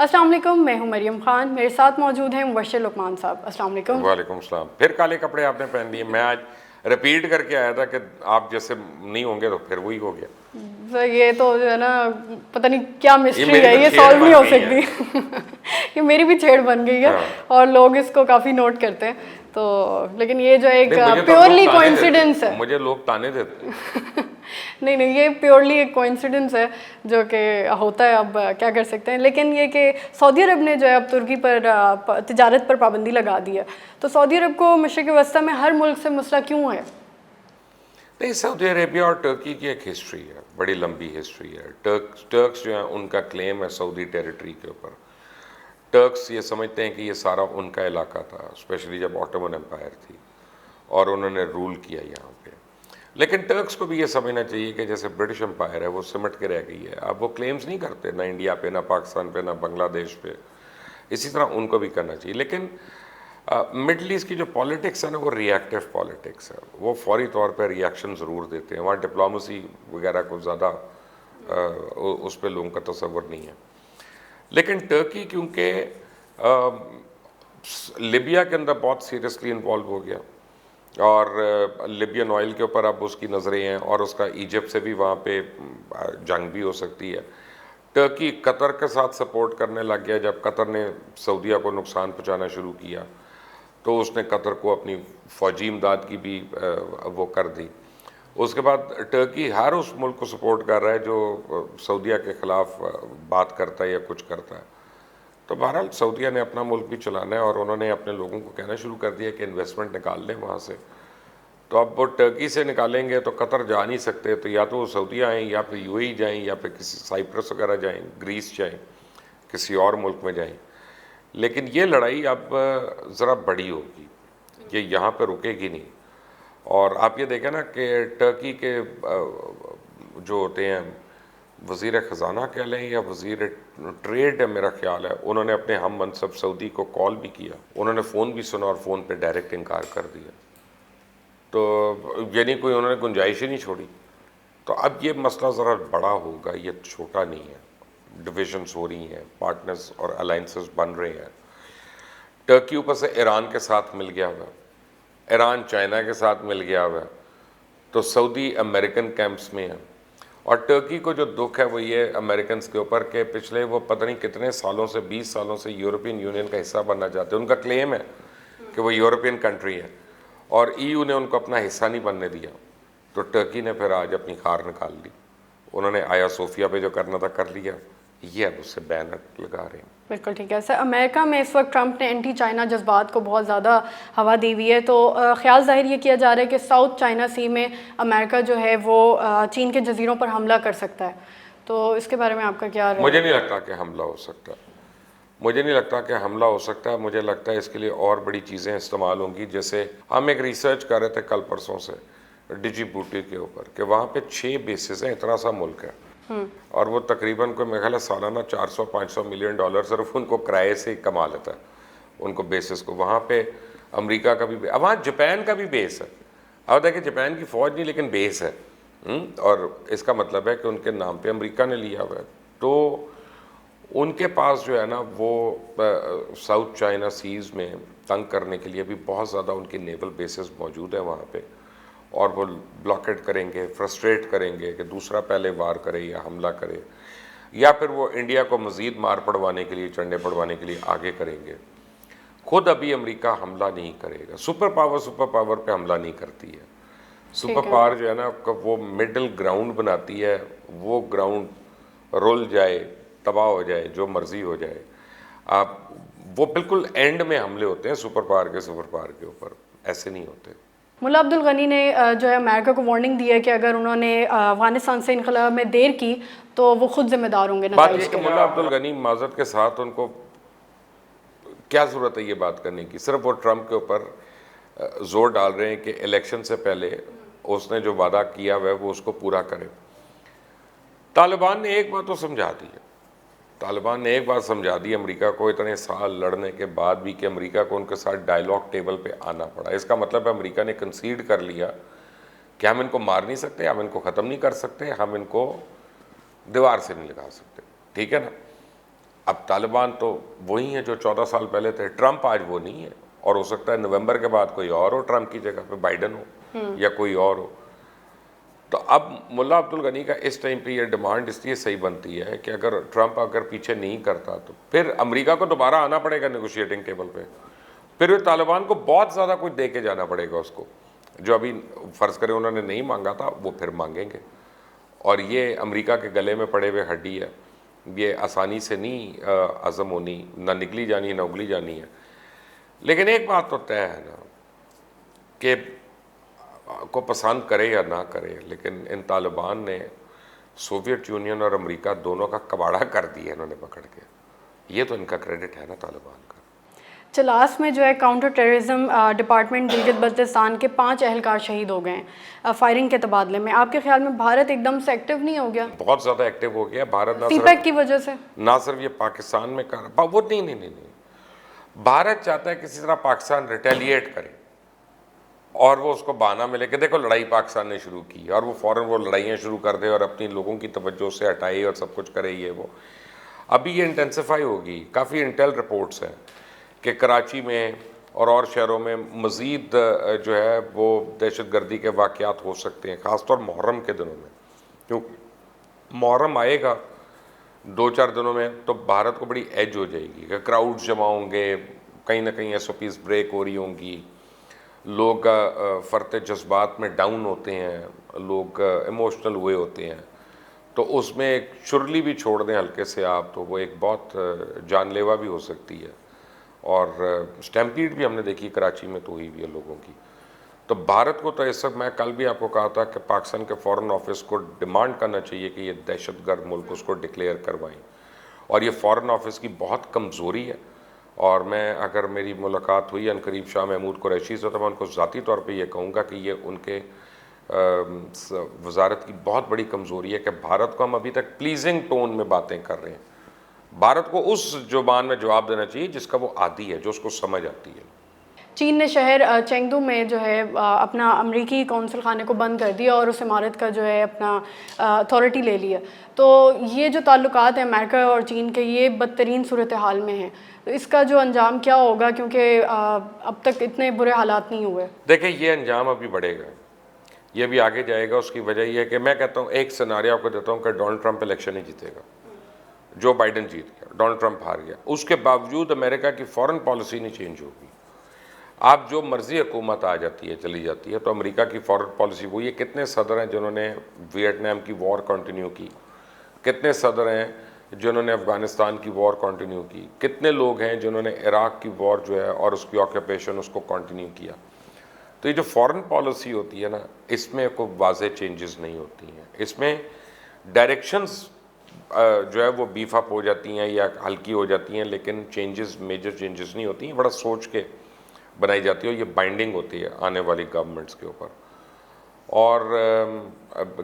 अस्सलाम वालेकुम, मैं हूं मरियम खान। मेरे साथ मौजूद हैं मुबश्शिर लुकमान साहब। अस्सलाम वालेकुम। वालेकुम सलाम। फिर काले कपड़े आपने पहन लिए। मैं आज रिपीट करके आया था कि आप जैसे नहीं होंगे तो फिर वही हो गया। सर ये तो जो है ना, पता नहीं क्या ये मिस्ट्री मेरी है, तो ये छेड़ सॉल्व नहीं बन हो गई है। सकती। ये मेरी भी छेड़ बन गई है हाँ। और लोग इसको काफ़ी नोट करते हैं। तो लेकिन ये जो एक नहीं, मुझे तो लोग प्योरली ताने देते कोइंसिडेंस हैं, है। मुझे लोग ताने देते हैं। नहीं नहीं, ये प्योरली एक कोइंसिडेंस है जो कि होता है। अब क्या कर सकते हैं। लेकिन ये कि सऊदी अरब ने जो है अब तुर्की पर तिजारत पर पाबंदी लगा दी है, तो सऊदी अरब को मशरिक़ वस्ता में हर मुल्क से मसला क्यों है? नहीं, सऊदी अरेबिया और टर्की की एक हिस्ट्री है, बड़ी लंबी हिस्ट्री है। टर्क्स जो है उनका क्लेम है सऊदी टेरिटरी के ऊपर। टर्क्स ये समझते हैं कि ये सारा उनका इलाका था, स्पेशली जब ऑटोमन एम्पायर थी और उन्होंने रूल किया यहाँ पे। लेकिन टर्क्स को भी ये समझना चाहिए कि जैसे ब्रिटिश एम्पायर है वो सिमट के रह गई है। अब वो क्लेम्स नहीं करते ना इंडिया पे, ना पाकिस्तान पे, ना बांग्लादेश पे। इसी तरह उनको भी करना चाहिए। लेकिन मिडल ईस्ट की जो पॉलिटिक्स है ना, वो रिएक्टिव पॉलिटिक्स है। वो फौरी तौर पर रिएक्शन ज़रूर देते हैं। वहाँ डिप्लोमेसी वगैरह को ज़्यादा उस पर लोगों का तसव्वुर नहीं है। लेकिन टर्की क्योंकि लिबिया के अंदर बहुत सीरियसली इन्वॉल्व हो गया और लिबियन ऑयल के ऊपर अब उसकी नज़रें हैं और उसका इजिप्ट से भी वहाँ पे जंग भी हो सकती है। टर्की कतर के साथ सपोर्ट करने लग गया। जब कतर ने सऊदीया को नुकसान पहुँचाना शुरू किया तो उसने कतर को अपनी फ़ौजी इमदाद की भी वो कर दी। उसके बाद टर्की हर उस मुल्क को सपोर्ट कर रहा है जो सऊदीया के ख़िलाफ़ बात करता है या कुछ करता है। तो बहरहाल सऊदीया ने अपना मुल्क भी चलाना है और उन्होंने अपने लोगों को कहना शुरू कर दिया कि इन्वेस्टमेंट निकाल लें वहाँ से। तो अब वो टर्की से निकालेंगे तो कतर जा नहीं सकते, तो या तो वो सऊदीया आएँ या फिर यूएई जाएँ या फिर किसी साइप्रस वगैरह जाएँ, ग्रीस जाएँ, किसी और मुल्क में जाएँ। लेकिन ये लड़ाई अब ज़रा बड़ी होगी, ये यहाँ पर रुकेगी नहीं। और आप ये देखें ना कि टर्की के जो होते हैं वज़ीर ख़जाना कह लें या वज़ीर ट्रेड है, मेरा ख्याल है, उन्होंने अपने हम मनसब सऊदी को कॉल भी किया। उन्होंने फ़ोन भी सुना और फ़ोन पे डायरेक्ट इनकार कर दिया। तो यानी कोई उन्होंने गुंजाइश ही नहीं छोड़ी। तो अब ये मसला ज़रा बड़ा होगा, ये छोटा नहीं है। डिविजन्स हो रही हैं, पार्टनर्स और अलाइंसेस बन रहे हैं। टर्की ऊपर से ईरान के साथ मिल गया हुआ, ईरान चाइना के साथ मिल गया हुआ, तो सऊदी अमेरिकन कैंप्स में है। और टर्की को जो दुख है वो ये अमेरिकन के ऊपर के पिछले वो पता नहीं कितने सालों से, 20 सालों से यूरोपियन यूनियन का हिस्सा बनना चाहते हैं। उनका क्लेम है कि वो यूरोपियन कंट्री है और ईयू ने उनको अपना हिस्सा नहीं बनने दिया। तो टर्की ने फिर आज अपनी खार निकाल ली। उन्होंने आया सोफिया पे जो करना था कर लिया, ये अब उससे बैनर लगा रहे हैं। बिल्कुल ठीक है सर। अमेरिका में इस वक्त ट्रंप ने एंटी चाइना जज्बात को बहुत ज़्यादा हवा दी हुई है, तो ख्याल ज़ाहिर ये किया जा रहा है कि साउथ चाइना सी में अमेरिका जो है वो चीन के जजीरों पर हमला कर सकता है। तो इसके बारे में आपका क्या राय है? मुझे नहीं लगता कि हमला हो सकता। मुझे नहीं लगता कि हमला हो सकता है। मुझे लगता है इसके लिए और बड़ी चीज़ें इस्तेमाल होंगी। जैसे हम एक रिसर्च कर रहे थे कल परसों से डिजिबूटी के ऊपर कि वहाँ पे 6 बेसिस हैं, इतना सा मुल्क है और वो तकरीबन को मेरे ख्याल है सालाना 400-500 मिलियन डॉलर सिर्फ उनको किराए से ही कमा लेता है, उनको बेसिस को। वहाँ पे अमेरिका का भी, वहाँ जापान का भी बेस है। अब देखिए जापान की फ़ौज नहीं लेकिन बेस है। और इसका मतलब है कि उनके नाम पे अमेरिका ने लिया हुआ है। तो उनके पास जो है ना वो साउथ चाइना सीज़ में तंग करने के लिए भी बहुत ज़्यादा उनकी नेवल बेसिस मौजूद है वहाँ पे, और वो ब्लॉकेट करेंगे, फ्रस्ट्रेट करेंगे कि दूसरा पहले वार करे या हमला करे, या फिर वो इंडिया को मज़ीद मार पड़वाने के लिए, चंडे पड़वाने के लिए आगे करेंगे। खुद अभी अमेरिका हमला नहीं करेगा। सुपर पावर पे हमला नहीं करती है। सुपर पावर जो है ना वो मिडिल ग्राउंड बनाती है, वो ग्राउंड रुल जाए, तबाह हो जाए, जो मर्जी हो जाए। आप वो बिल्कुल एंड में हमले होते हैं सुपर पावर के ऊपर, ऐसे नहीं होते। मुल्ला अब्दुल गनी ने जो है अमेरिका को वार्निंग दी है कि अगर उन्होंने अफगानिस्तान से इनकलाब में देर की तो वो खुद जिम्मेदार होंगे बात नताइज ये कि के। मुल्ला अब्दुल गनी माजरत के साथ उनको क्या ज़रूरत है ये बात करने की। सिर्फ वो ट्रंप के ऊपर जोर डाल रहे हैं कि इलेक्शन से पहले उसने जो वादा किया हुआ है वो उसको पूरा करे। तालिबान ने एक बात तो समझा दी है, तालिबान ने एक बात समझा दी अमेरिका को इतने साल लड़ने के बाद भी, कि अमेरिका को उनके साथ डायलॉग टेबल पे आना पड़ा। इसका मतलब है अमेरिका ने कंसीड कर लिया कि हम इनको मार नहीं सकते, हम इनको ख़त्म नहीं कर सकते, हम इनको दीवार से नहीं लगा सकते, ठीक है ना। अब तालिबान तो वही है जो 14 साल पहले थे, ट्रंप आज वो नहीं है, और हो सकता है नवंबर के बाद कोई और हो ट्रंप की जगह पे, बाइडन हो या कोई और हो। तो अब मुल्ला अब्दुल गनी का इस टाइम पे ये डिमांड इसलिए सही बनती है कि अगर ट्रंप अगर पीछे नहीं करता तो फिर अमेरिका को दोबारा आना पड़ेगा नेगोशिएटिंग टेबल पे, फिर तालिबान को बहुत ज़्यादा कुछ दे के जाना पड़ेगा उसको, जो अभी फ़र्ज़ करें उन्होंने नहीं मांगा था वो फिर मांगेंगे। और ये अमेरिका के गले में पड़े हुए हड्डी है, ये आसानी से नहीं हज़म होनी, ना निकली जानी है ना उगली जानी है। लेकिन एक बात तो तय है ना कि को पसंद करे या ना करे, लेकिन इन तालिबान ने सोवियत यूनियन और अमेरिका दोनों का कबाड़ा कर दिया इन्होंने पकड़ के। ये तो इनका क्रेडिट है ना तालिबान का। चलास में जो है counter terrorism department Gilgit Baltistan के 5 एहलकार शहीद हो गए हैं फायरिंग के तबादले में। आपके ख्याल में भारत एकदम से एक्टिव नहीं हो गया? बहुत ज़्यादा एक्टिव हो गया भारत, ना सीपैक की वजह से, ना सिर्फ ये पाकिस्तान में कर वो नहीं, भारत चाहता है किसी तरह पाकिस्तान रिटेलिएट करे और वो उसको बहाना मिले कि देखो लड़ाई पाकिस्तान ने शुरू की, और वो फ़ौरन वो लड़ाइयाँ शुरू कर दे और अपनी लोगों की तवज्जो से हटाए और सब कुछ करे ये वो। अभी ये इंटेंसिफाई होगी। काफ़ी इंटेल रिपोर्ट्स हैं कि कराची में और शहरों में मज़ीद जो है वो दहशतगर्दी के वाक़यात हो सकते हैं, ख़ासतौर मुहर्रम के दिनों में, क्योंकि मुहर्रम आएगा 2-4 दिनों में तो भारत को बड़ी एज हो जाएगी कि क्राउड जमा होंगे, कहीं ना कहीं SOPs ब्रेक हो रही होंगी, लोग फ़र्ते जज्बात में डाउन होते हैं, लोग इमोशनल हुए होते हैं, तो उसमें एक चुरली भी छोड़ दें हल्के से आप तो वो एक बहुत जानलेवा भी हो सकती है। और स्टैम्पीड भी हमने देखी कराची में तो हुई भी है लोगों की। तो भारत को तो इस वक्त, मैं कल भी आपको कहा था कि पाकिस्तान के फॉरेन ऑफिस को डिमांड करना चाहिए कि ये दहशतगर्द मुल्क उसको डिक्लेयर करवाएं, और ये फॉरेन ऑफिस की बहुत कमज़ोरी है। और मैं, अगर मेरी मुलाकात हुई अनकरीब शाह महमूद कुरैशी से, तो मैं उनको ज़ाती तौर पे ये कहूँगा कि ये उनके वजारत की बहुत बड़ी कमज़ोरी है कि भारत को हम अभी तक प्लीजिंग टोन में बातें कर रहे हैं। भारत को उस ज़ुबान में जवाब देना चाहिए जिसका वो आदी है, जो उसको समझ आती है। चीन ने शहर चेंगदू में जो है अपना अमरीकी कौंसल खाने को बंद कर दिया और उस इमारत का जो है अपना अथॉरिटी ले लिया। तो ये जो ताल्लुकात हैं अमेरिका और चीन के, ये बदतरीन सूरत हाल में हैं। तो इसका जो अंजाम क्या होगा, क्योंकि अब तक इतने बुरे हालात नहीं हुए। देखिए, ये अंजाम अभी बढ़ेगा, ये भी आगे जाएगा। उसकी वजह ये है कि मैं कहता हूँ, एक सिनारियो आपको देता हूँ कि डोनाल्ड ट्रंप इलेक्शन ही जीतेगा, जो बाइडन जीत गया, डोनाल्ड ट्रंप हार गया, उसके बावजूद अमेरिका की फॉरेन पॉलिसी नहीं चेंज होगी। आप जो मर्जी हुकूमत आ जाती है, चली जाती है, तो अमेरिका की फॉरेन पॉलिसी वही है। कितने सदर हैं जिन्होंने वियतनाम की वॉर कंटिन्यू की, कितने सदर हैं जिन्होंने अफ़गानिस्तान की वॉर कंटिन्यू की, कितने लोग हैं जिन्होंने इराक की वॉर जो है और उसकी ऑक्यूपेशन उसको कंटिन्यू किया। तो ये जो फॉरेन पॉलिसी होती है ना, इसमें कोई वाज़े चेंजेस नहीं होती हैं, इसमें डायरेक्शंस जो है वो बीफ अप हो जाती हैं या हल्की हो जाती हैं, लेकिन चेंजेस, मेजर चेंजेस नहीं होती हैं। बड़ा सोच के बनाई जाती है, ये बाइंडिंग होती है आने वाली गवर्नमेंट्स के ऊपर। और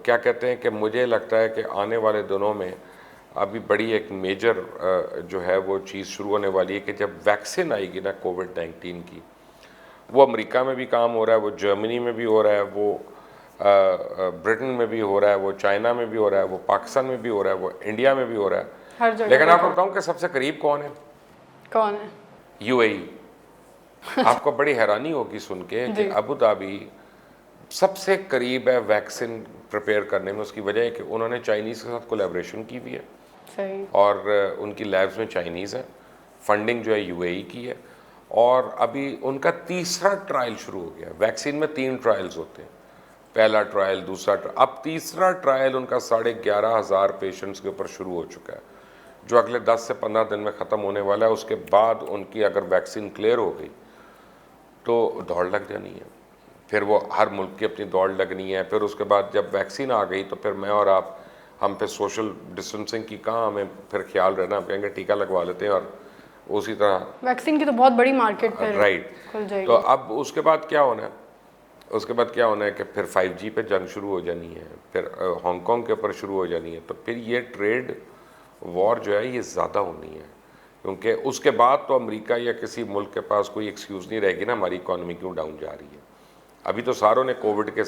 क्या कहते हैं कि मुझे लगता है कि आने वाले दिनों में अभी बड़ी एक मेजर जो है वो चीज़ शुरू होने वाली है कि जब वैक्सीन आएगी ना कोविड-19 की, वो अमेरिका में भी काम हो रहा है, वो जर्मनी में भी हो रहा है, वो ब्रिटेन में भी हो रहा है, वो चाइना में भी हो रहा है, वो पाकिस्तान में भी हो रहा है, वो इंडिया में भी हो रहा है, हर जगह। लेकिन आपको बताऊं कि सबसे करीब कौन है? कौन है? UAE। आपको बड़ी हैरानी होगी सुन के कि अबू धाबी सबसे करीब है वैक्सीन प्रिपेयर करने में। उसकी वजह है कि उन्होंने चाइनीज़ के साथ कोलैबोरेशन की हुई है, सही, और उनकी लैब्स में चाइनीज़ है, फंडिंग जो है UAE की है, और अभी उनका तीसरा ट्रायल शुरू हो गया। वैक्सीन में 3 ट्रायल्स होते हैं, पहला ट्रायल, दूसरा ट्रायल, अब तीसरा ट्रायल उनका 11,500 पेशेंट्स के ऊपर शुरू हो चुका है, जो अगले 10 से 15 दिन में ख़त्म होने वाला है। उसके बाद उनकी अगर वैक्सीन क्लियर हो गई तो दौड़ लग जानी है, फिर वो हर मुल्क की अपनी दौड़ लगनी है। फिर उसके बाद जब वैक्सीन आ गई तो फिर मैं और आप, हम पे सोशल डिस्टेंसिंग की कहाँ हमें फिर ख्याल रहना, हम कहेंगे टीका लगवा लेते हैं और उसी तरह वैक्सीन की तो बहुत बड़ी मार्केट पर राइट खुल जाएगी। तो अब उसके बाद क्या होना है? उसके बाद क्या होना है कि फिर 5G पे जंग शुरू हो जानी है, फिर हांगकांग के ऊपर शुरू हो जानी है, तो फिर ये ट्रेड वॉर जो है ये ज़्यादा होनी है, क्योंकि उसके बाद तो अमेरिका या किसी मुल्क के पास कोई एक्सक्यूज़ नहीं रहेगी ना हमारी इकॉनमी क्यों डाउन जा रही है। अभी तो सारों ने कोविड के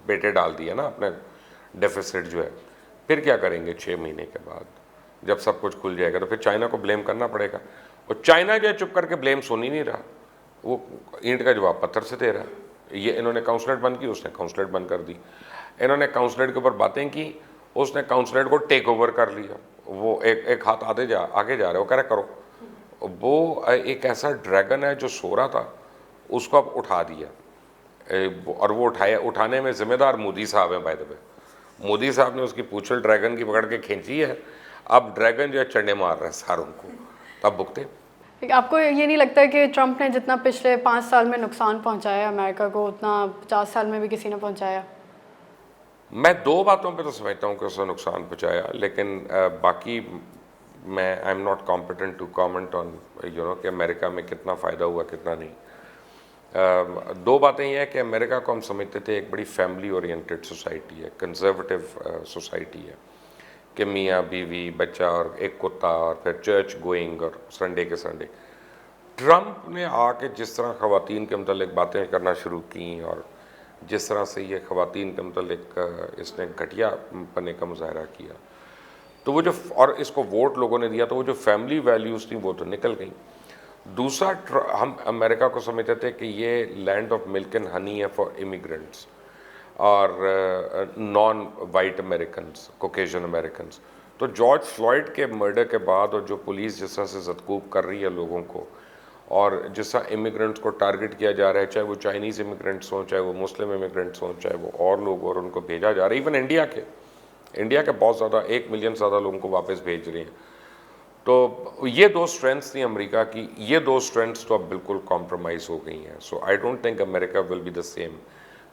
बेटे डाल दिया ना अपने डेफिसिट जो है, फिर क्या करेंगे 6 महीने के बाद? जब सब कुछ खुल जाएगा तो फिर चाइना को ब्लेम करना पड़ेगा। और चाइना जो है चुप करके ब्लेम सुन ही नहीं रहा, वो ईंट का जवाब पत्थर से दे रहा है। ये इन्होंने काउंसलेट बंद की, उसने काउंसलेट बंद कर दी। इन्होंने काउंसलेट के ऊपर बातें की, उसने काउंसलेट को टेक ओवर कर लिया। वो एक हाथ आगे जा रहा है, वो कह रहा करो। वो एक ऐसा ड्रैगन है जो सो रहा था, उसको अब उठा दिया। और वो उठाने में जिम्मेदार मोदी साहब हैं। बाय द वे, मोदी साहब ने उसकी पूंछल ड्रैगन की पकड़ के खींची है। अब ड्रैगन जो है चंडे मार रहा है सारों को, तब भुगते। आपको ये नहीं लगता कि ट्रंप ने जितना पिछले 5 साल में नुकसान पहुंचाया अमेरिका को, उतना 50 साल में भी किसी ने पहुंचाया? मैं दो बातों पे तो समझता हूँ कि उसने नुकसान पहुंचाया, लेकिन बाकी मैं I am not competent to comment on कि अमेरिका में कितना फ़ायदा हुआ कितना नहीं। दो बातें ये है कि अमेरिका को हम समझते थे एक बड़ी फैमिली ओरिएंटेड सोसाइटी है, कंजर्वेटिव सोसाइटी है, कि मियाँ बीवी बच्चा और एक कुत्ता और फिर चर्च गोइंग और संडे के संडे। ट्रंप ने आके जिस तरह ख़वातीन के मतलब बातें करना शुरू की और जिस तरह से ये ख़वातीन के मतलब इसने घटिया पने का मुजाहरा किया, तो वो जो और इसको वोट लोगों ने दिया, तो वो जो फैमिली वैल्यूज़ थी वो तो निकल गई। दूसरा, हम अमेरिका को समझते थे कि ये land of milk and honey है फॉर इमिग्रेंट्स और नॉन वाइट अमेरिकन्स, कोकेजन अमेरिकन्स। तो जॉर्ज फ्लॉयड के मर्डर के बाद और जो पुलिस जिस तरह से ज़दकूब कर रही है लोगों को और जिस तरह इमिग्रेंट्स को टारगेट किया जा रहा है, चाहे वो चाइनीज़ इमिग्रेंट्स हों, चाहे वो मुस्लिम इमिग्रेंट्स हों, चाहे वो और लोग, और उनको भेजा जा रहा है। इवन इंडिया के बहुत ज़्यादा 1 मिलियन से ज़्यादा लोगों को वापस भेज रहे हैं। तो ये दो स्ट्रेंथ्स थी अमेरिका की, ये दो स्ट्रेंथ्स तो अब बिल्कुल कॉम्प्रोमाइज़ हो गई हैं। So I don't think America will be the same.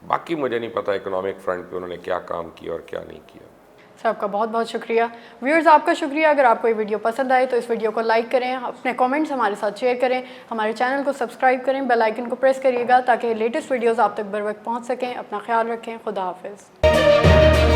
बाकी मुझे नहीं पता इकोनॉमिक फ्रंट पे उन्होंने क्या काम किया और क्या नहीं किया। सर आपका बहुत बहुत शुक्रिया। व्यूअर्स आपका शुक्रिया। अगर आपको ये वीडियो पसंद आए तो इस वीडियो को लाइक करें, अपने कमेंट्स हमारे साथ शेयर करें, हमारे चैनल को सब्सक्राइब करें, बेल आइकन को प्रेस करिएगा ताकि लेटेस्ट वीडियोस आप तक बर वक्त पहुँच सकें। अपना ख्याल रखें। खुदा हाफिज़।